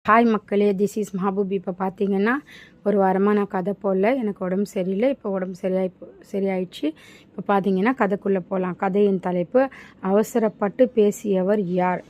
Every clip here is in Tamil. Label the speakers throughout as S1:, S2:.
S1: ஹாய் மக்களே, திஸ் இஸ் மஹபூப். இப்போ பார்த்தீங்கன்னா ஒரு வாரமாக நான் கதை போடல. எனக்கு உடம்பு சரியில்லை. இப்போ உடம்பு சரியாயிடுச்சு. இப்போ பார்த்தீங்கன்னா கதைக்குள்ளே போகலாம். கதையின் தலைப்பு: அவசரப்பட்டு பேசியவர் யார்?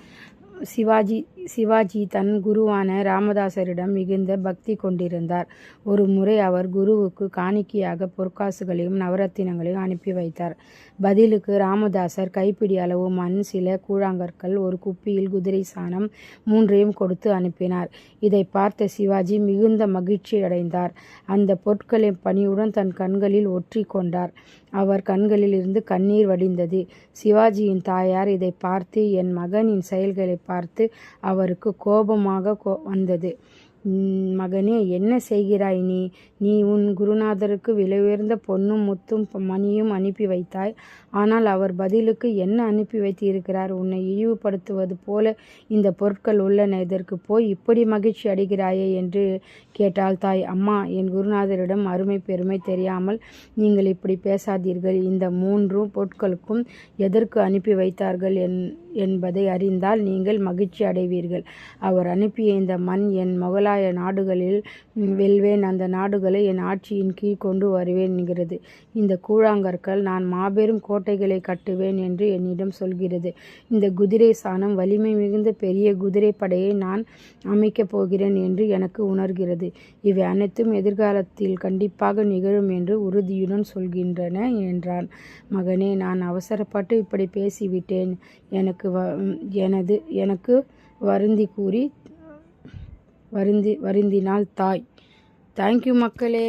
S1: சிவாஜி தன் குருவான ராமதாசரிடம் மிகுந்த பக்தி கொண்டிருந்தார். ஒரு முறை அவர் குருவுக்கு காணிக்கையாக பொற்காசுகளையும் நவரத்தினங்களையும் அனுப்பி வைத்தார். பதிலுக்கு ராமதாசர் கைப்பிடி அளவு மண், சில கூழாங்கற்கள், ஒரு குப்பியில் குதிரை சாணம் 3ஐயும் கொடுத்து அனுப்பினார். இதை பார்த்த சிவாஜி மிகுந்த மகிழ்ச்சி அடைந்தார். அந்த பொருட்களை பணியுடன் தன் கண்களில் ஒற்றி கொண்டார். அவர் கண்களில் இருந்து கண்ணீர் வடிந்தது. சிவாஜியின் தாயார் இதை பார்த்து என் மகனின் செயல்களை பார்த்து அவருக்கு கோபமாக வந்தது. மகனே, என்ன செய்கிறாய் நீ? நீ உன் குருநாதருக்கு விலை உயர்ந்த பொன்னும் முத்தும் மணியும் அனுப்பி வைத்தாய். ஆனால் அவர் பதிலுக்கு என்ன அனுப்பி வைத்திருக்கிறார்? உன்னை இழிவுபடுத்துவது போல இந்த பொருட்கள் உள்ளன. இதற்கு போய் இப்படி மகிழ்ச்சி அடைகிறாயே என்று கேட்டாள் தாய். அம்மா, என் குருநாதரிடம் அருமை பெருமை தெரியாமல் நீங்கள் இப்படி பேசாதீர்கள். இந்த 3 பொருட்களுக்கும் எதற்கு அனுப்பி வைத்தார்கள் என்பதை அறிந்தால் நீங்கள் மகிழ்ச்சி அடைவீர்கள். அவர் அனுப்பிய இந்த மண் என் முகலாய நாடுகளில் வெல்வேன். அந்த நாடுகளை என் ஆட்சியின் கீழ் கொண்டு வருவேன் என்கிறது. இந்த கூழாங்கற்கள் நான் மாபெரும் கோட்டைகளை கட்டுவேன் என்று என்னிடம் சொல்கிறது. இந்த குதிரை சாணம் வலிமை மிகுந்த பெரிய குதிரை படையை நான் அமைக்கப் போகிறேன் என்று எனக்கு உணர்கிறது. இவை அனைத்தும் எதிர்காலத்தில் கண்டிப்பாக நிகழும் என்று உறுதியுடன் சொல்கின்றன என்றான். மகனே, நான் அவசரப்பட்டு இப்படி பேசிவிட்டேன். எனக்கு வருந்தி கூறி வருந்தினாள் தாய். தேங்க்யூ மக்களே.